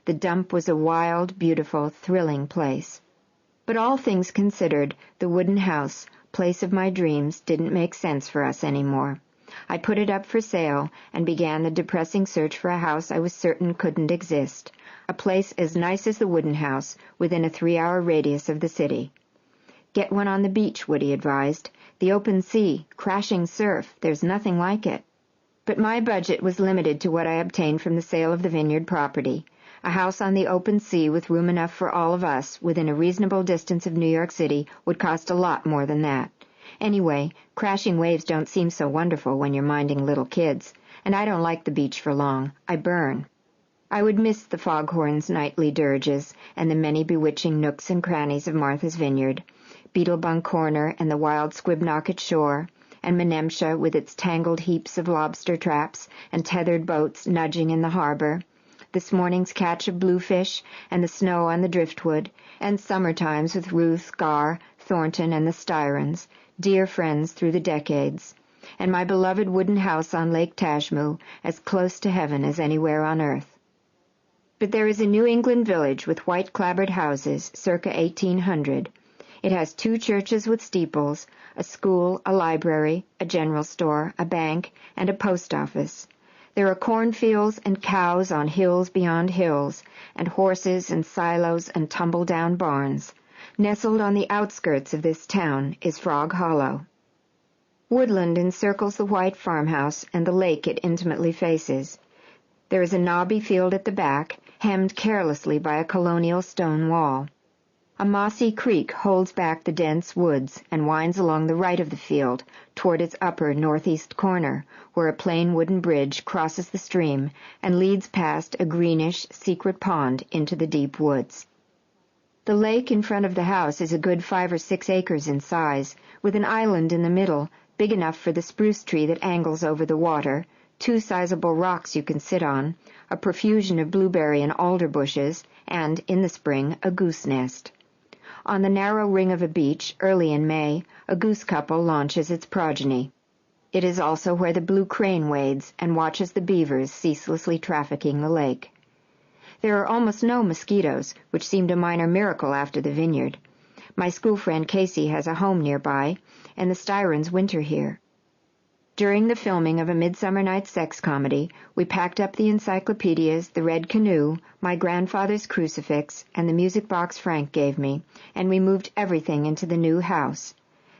The dump was a wild, beautiful, thrilling place. But all things considered, the wooden house, place of my dreams, didn't make sense for us anymore. I put it up for sale and began the depressing search for a house I was certain couldn't exist, a place as nice as the wooden house within a 3-hour radius of the city. Get one on the beach, Woody advised. The open sea, crashing surf, there's nothing like it. But my budget was limited to what I obtained from the sale of the vineyard property. A house on the open sea with room enough for all of us within a reasonable distance of New York City would cost a lot more than that. Anyway, crashing waves don't seem so wonderful when you're minding little kids, and I don't like the beach for long. I burn. I would miss the foghorn's nightly dirges and the many bewitching nooks and crannies of Martha's Vineyard, Beetlebung Corner and the wild Squibnocket shore, and Menemsha with its tangled heaps of lobster traps and tethered boats nudging in the harbor, this morning's catch of bluefish and the snow on the driftwood, and summer times with Ruth, Gar, Thornton, and the Styrons, dear friends through the decades, and my beloved wooden house on Lake Tashmoo, as close to heaven as anywhere on earth. But there is a New England village with white-clapboard houses, circa 1800. It has 2 churches with steeples, a school, a library, a general store, a bank, and a post office. There are cornfields and cows on hills beyond hills, and horses and silos and tumble-down barns. Nestled on the outskirts of this town is Frog Hollow. Woodland encircles the white farmhouse and the lake it intimately faces. There is a knobby field at the back, hemmed carelessly by a colonial stone wall. A mossy creek holds back the dense woods and winds along the right of the field toward its upper northeast corner, where a plain wooden bridge crosses the stream and leads past a greenish, secret pond into the deep woods. The lake in front of the house is a good 5 or 6 acres in size, with an island in the middle, big enough for the spruce tree that angles over the water, 2 sizable rocks you can sit on, a profusion of blueberry and alder bushes, and, in the spring, a goose nest. On the narrow ring of a beach, early in May, a goose couple launches its progeny. It is also where the blue crane wades and watches the beavers ceaselessly trafficking the lake. There are almost no mosquitoes, which seemed a minor miracle after the vineyard. My school friend Casey has a home nearby, and the Styrons winter here. During the filming of A Midsummer Night's Sex Comedy, we packed up the encyclopedias, the red canoe, my grandfather's crucifix, and the music box Frank gave me, and we moved everything into the new house.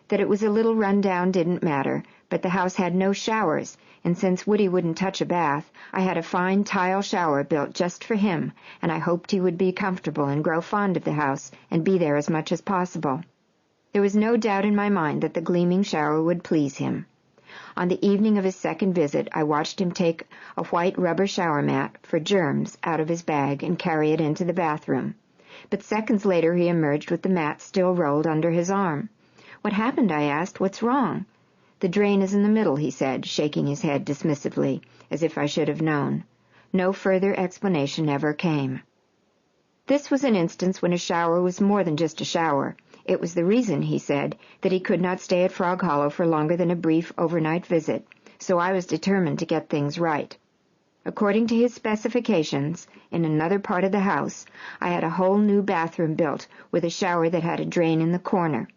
That it was a little run-down didn't matter, but the house had no showers, and since Woody wouldn't touch a bath, I had a fine tile shower built just for him, and I hoped he would be comfortable and grow fond of the house and be there as much as possible. There was no doubt in my mind that the gleaming shower would please him. On the evening of his second visit, I watched him take a white rubber shower mat for germs out of his bag and carry it into the bathroom. But seconds later he emerged with the mat still rolled under his arm. "What happened?" I asked. "What's wrong?" "The drain is in the middle," he said, shaking his head dismissively, as if I should have known. No further explanation ever came. This was an instance when a shower was more than just a shower. It was the reason, he said, that he could not stay at Frog Hollow for longer than a brief overnight visit, so I was determined to get things right. According to his specifications, in another part of the house, I had a whole new bathroom built with a shower that had a drain in the corner.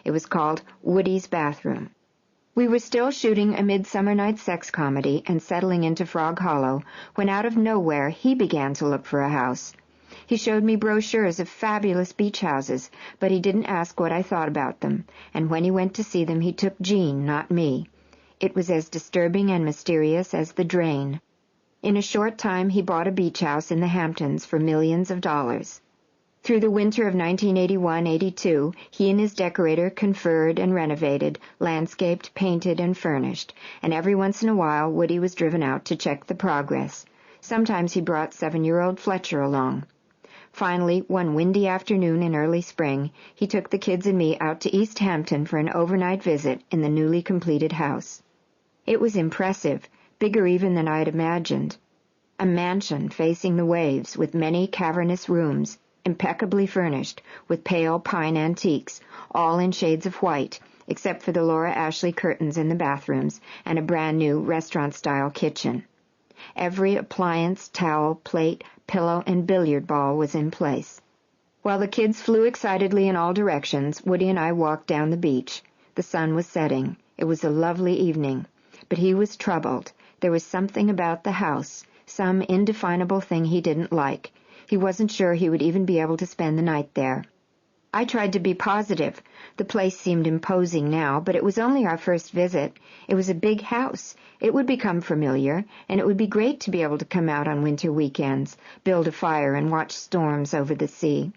It was called Woody's Bathroom. We were still shooting A Midsummer Night's Sex Comedy and settling into Frog Hollow when out of nowhere he began to look for a house. He showed me brochures of fabulous beach houses, but he didn't ask what I thought about them, and when he went to see them he took Jean, not me. It was as disturbing and mysterious as the drain. In a short time he bought a beach house in the Hamptons for millions of dollars. Through the winter of 1981-82, he and his decorator conferred and renovated, landscaped, painted, and furnished, and every once in a while Woody was driven out to check the progress. Sometimes he brought 7-year-old Fletcher along. Finally, one windy afternoon in early spring, he took the kids and me out to East Hampton for an overnight visit in the newly completed house. It was impressive, bigger even than I had imagined. A mansion facing the waves with many cavernous rooms, impeccably furnished, with pale pine antiques, all in shades of white, except for the Laura Ashley curtains in the bathrooms and a brand-new restaurant-style kitchen. Every appliance, towel, plate, pillow, and billiard ball was in place. While the kids flew excitedly in all directions, Woody and I walked down the beach. The sun was setting. It was a lovely evening. But he was troubled. There was something about the house, some indefinable thing he didn't like. He wasn't sure he would even be able to spend the night there. I tried to be positive. The place seemed imposing now, but it was only our first visit. It was a big house. It would become familiar, and it would be great to be able to come out on winter weekends, build a fire, and watch storms over the sea.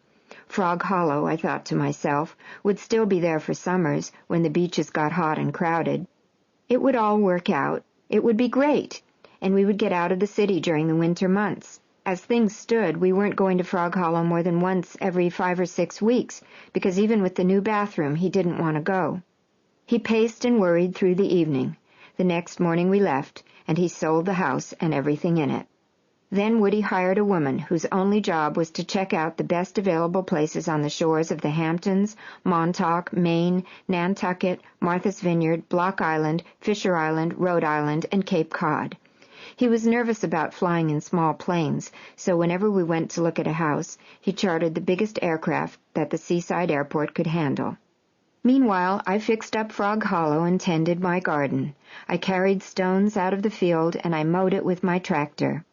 Frog Hollow, I thought to myself, would still be there for summers when the beaches got hot and crowded. It would all work out. It would be great, and we would get out of the city during the winter months. As things stood, we weren't going to Frog Hollow more than once every 5 or 6 weeks, because even with the new bathroom, he didn't want to go. He paced and worried through the evening. The next morning we left, and he sold the house and everything in it. Then Woody hired a woman whose only job was to check out the best available places on the shores of the Hamptons, Montauk, Maine, Nantucket, Martha's Vineyard, Block Island, Fisher Island, Rhode Island, and Cape Cod. He was nervous about flying in small planes, so whenever we went to look at a house, he chartered the biggest aircraft that the seaside airport could handle. Meanwhile, I fixed up Frog Hollow and tended my garden. I carried stones out of the field, and I mowed it with my tractor.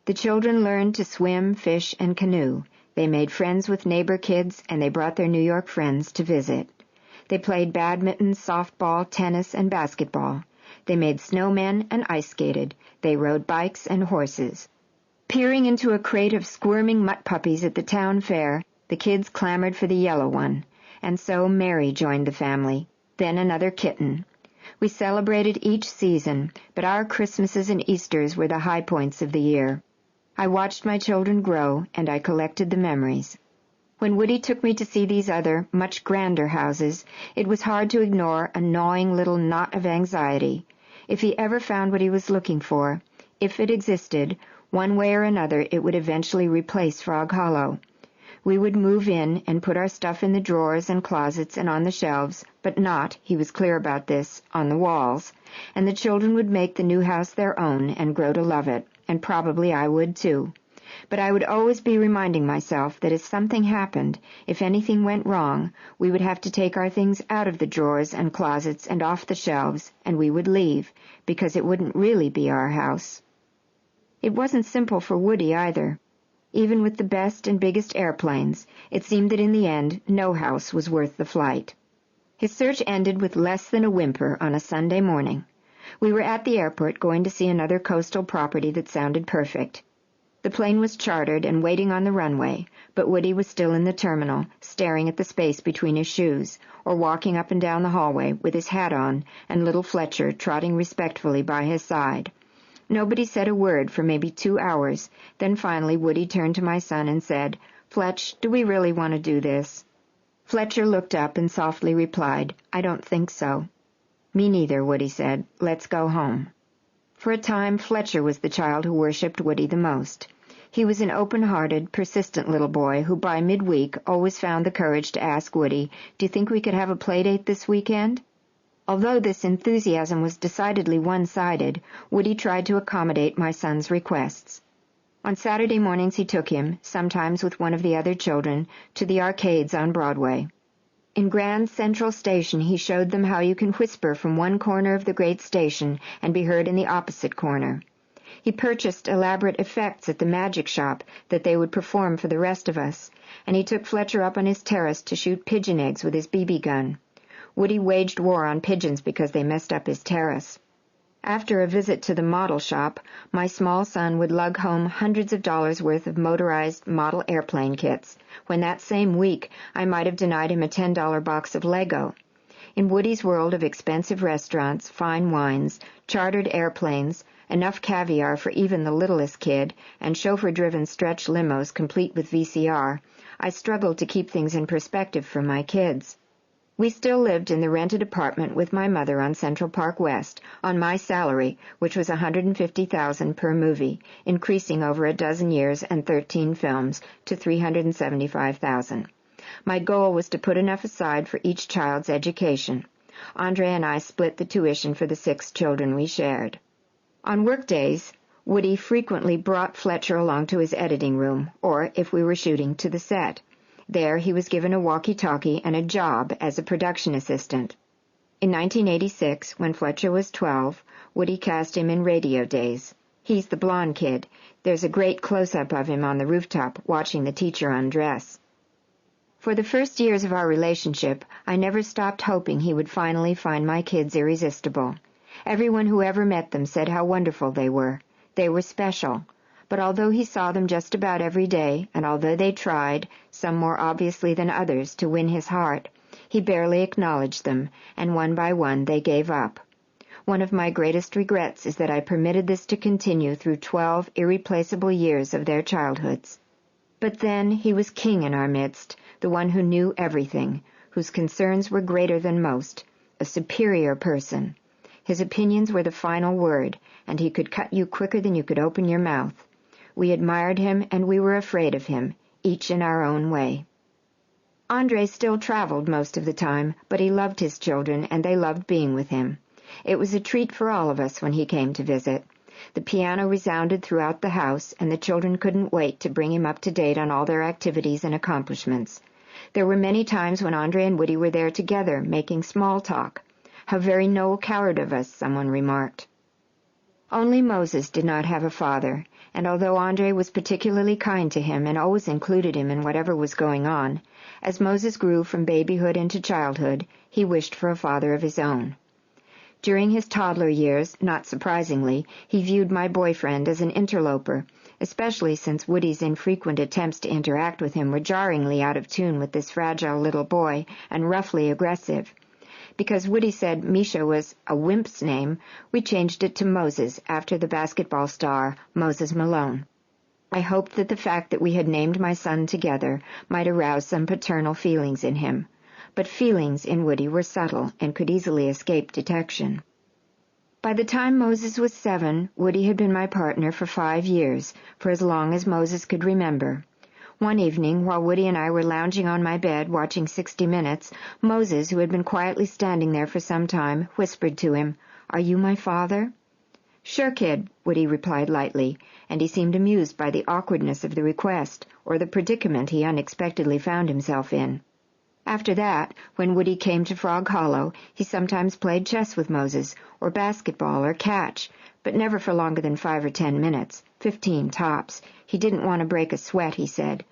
The children learned to swim, fish, and canoe. They made friends with neighbor kids, and they brought their New York friends to visit. They played badminton, softball, tennis, and basketball. They made snowmen and ice skated. They rode bikes and horses. Peering into a crate of squirming mutt puppies at the town fair, the kids clamored for the yellow one. And so Mary joined the family, then another kitten. We celebrated each season, but our Christmases and Easters were the high points of the year. I watched my children grow, and I collected the memories. When Woody took me to see these other, much grander houses, it was hard to ignore a gnawing little knot of anxiety. If he ever found what he was looking for, if it existed, one way or another it would eventually replace Frog Hollow. We would move in and put our stuff in the drawers and closets and on the shelves, but not, he was clear about this, on the walls, and the children would make the new house their own and grow to love it, and probably I would too. But I would always be reminding myself that if something happened, if anything went wrong, we would have to take our things out of the drawers and closets and off the shelves, and we would leave, because it wouldn't really be our house. It wasn't simple for Woody either. Even with the best and biggest airplanes, it seemed that in the end, no house was worth the flight. His search ended with less than a whimper on a Sunday morning. We were at the airport going to see another coastal property that sounded perfect. The plane was chartered and waiting on the runway, but Woody was still in the terminal, staring at the space between his shoes, or walking up and down the hallway with his hat on and little Fletcher trotting respectfully by his side. Nobody said a word for maybe 2 hours. Then finally Woody turned to my son and said, "Fletch, do we really want to do this?" Fletcher looked up and softly replied, "I don't think so." "Me neither," Woody said. "Let's go home." For a time, Fletcher was the child who worshipped Woody the most. He was an open-hearted, persistent little boy who by midweek always found the courage to ask Woody, "Do you think we could have a play date this weekend?" Although this enthusiasm was decidedly one-sided, Woody tried to accommodate my son's requests. On Saturday mornings he took him, sometimes with one of the other children, to the arcades on Broadway. In Grand Central Station he showed them how you can whisper from one corner of the great station and be heard in the opposite corner. He purchased elaborate effects at the magic shop that they would perform for the rest of us, and he took Fletcher up on his terrace to shoot pigeon eggs with his BB gun. Woody waged war on pigeons because they messed up his terrace. After a visit to the model shop, my small son would lug home hundreds of dollars worth of motorized model airplane kits, when that same week I might have denied him a $10 box of Lego. In Woody's world of expensive restaurants, fine wines, chartered airplanes, enough caviar for even the littlest kid, and chauffeur-driven stretch limos complete with VCR, I struggled to keep things in perspective for my kids. We still lived in the rented apartment with my mother on Central Park West, on my salary, which was $150,000 per movie, increasing over a dozen years and 13 films to $375,000. My goal was to put enough aside for each child's education. Andre and I split the tuition for the 6 children we shared. On work days, Woody frequently brought Fletcher along to his editing room, or, if we were shooting, to the set. There he was given a walkie-talkie and a job as a production assistant. In 1986, when Fletcher was 12, Woody cast him in Radio Days. He's the blonde kid. There's a great close-up of him on the rooftop watching the teacher undress. For the first years of our relationship, I never stopped hoping he would finally find my kids irresistible. Everyone who ever met them said how wonderful they were. They were special. But although he saw them just about every day, and although they tried, some more obviously than others, to win his heart, he barely acknowledged them, and one by one they gave up. One of my greatest regrets is that I permitted this to continue through 12 irreplaceable years of their childhoods. But then he was king in our midst, the one who knew everything, whose concerns were greater than most, a superior person. His opinions were the final word, and he could cut you quicker than you could open your mouth. We admired him, and we were afraid of him, each in our own way. Andre still traveled most of the time, but he loved his children, and they loved being with him. It was a treat for all of us when he came to visit. The piano resounded throughout the house, and the children couldn't wait to bring him up to date on all their activities and accomplishments. There were many times when Andre and Woody were there together, making small talk. "How very Noel Coward of us," someone remarked. Only Moses did not have a father, and although Andre was particularly kind to him and always included him in whatever was going on, as Moses grew from babyhood into childhood, he wished for a father of his own. During his toddler years, not surprisingly, he viewed my boyfriend as an interloper, especially since Woody's infrequent attempts to interact with him were jarringly out of tune with this fragile little boy and roughly aggressive. Because Woody said Misha was a wimp's name, we changed it to Moses after the basketball star Moses Malone. I hoped that the fact that we had named my son together might arouse some paternal feelings in him. But feelings in Woody were subtle and could easily escape detection. By the time Moses was 7, Woody had been my partner for 5 years, for as long as Moses could remember. One evening, while Woody and I were lounging on my bed watching 60 Minutes, Moses, who had been quietly standing there for some time, whispered to him, "Are you my father?" "Sure, kid," Woody replied lightly, and he seemed amused by the awkwardness of the request, or the predicament he unexpectedly found himself in. After that, when Woody came to Frog Hollow, he sometimes played chess with Moses, or basketball, or catch, but never for longer than 5 or 10 minutes, 15 tops. He didn't want to break a sweat, he said.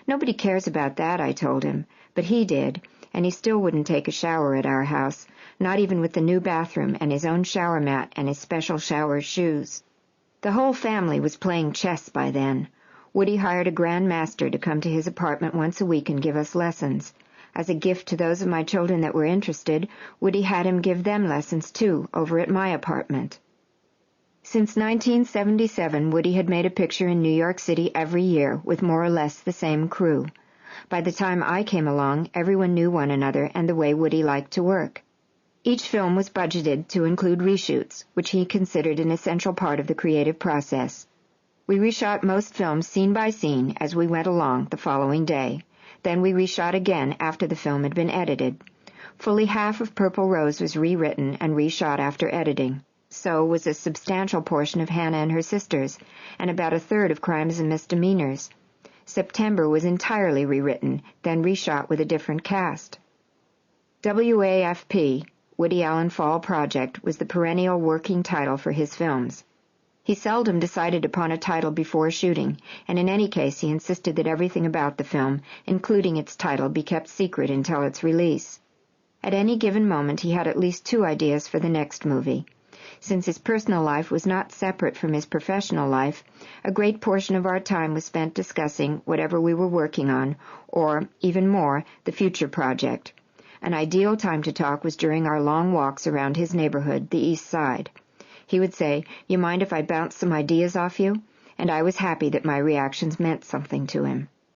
Nobody cares about that, I told him, but he did, and he still wouldn't take a shower at our house, not even with the new bathroom and his own shower mat and his special shower shoes. The whole family was playing chess by then. Woody hired a grand master to come to his apartment once a week and give us lessons. As a gift to those of my children that were interested, Woody had him give them lessons, too, over at my apartment. Since 1977, Woody had made a picture in New York City every year, with more or less the same crew. By the time I came along, everyone knew one another and the way Woody liked to work. Each film was budgeted to include reshoots, which he considered an essential part of the creative process. We reshot most films scene by scene as we went along the following day. Then we reshot again after the film had been edited. Fully half of Purple Rose was rewritten and reshot after editing. So was a substantial portion of Hannah and Her Sisters, and about a third of Crimes and Misdemeanors. September was entirely rewritten, then reshot with a different cast. WAFP, Woody Allen Fall Project, was the perennial working title for his films. He seldom decided upon a title before shooting, and in any case he insisted that everything about the film, including its title, be kept secret until its release. At any given moment he had at least 2 ideas for the next movie. Since his personal life was not separate from his professional life, a great portion of our time was spent discussing whatever we were working on, or, even more, the future project. An ideal time to talk was during our long walks around his neighborhood, the East Side. He would say, "You mind if I bounce some ideas off you?" And I was happy that my reactions meant something to him.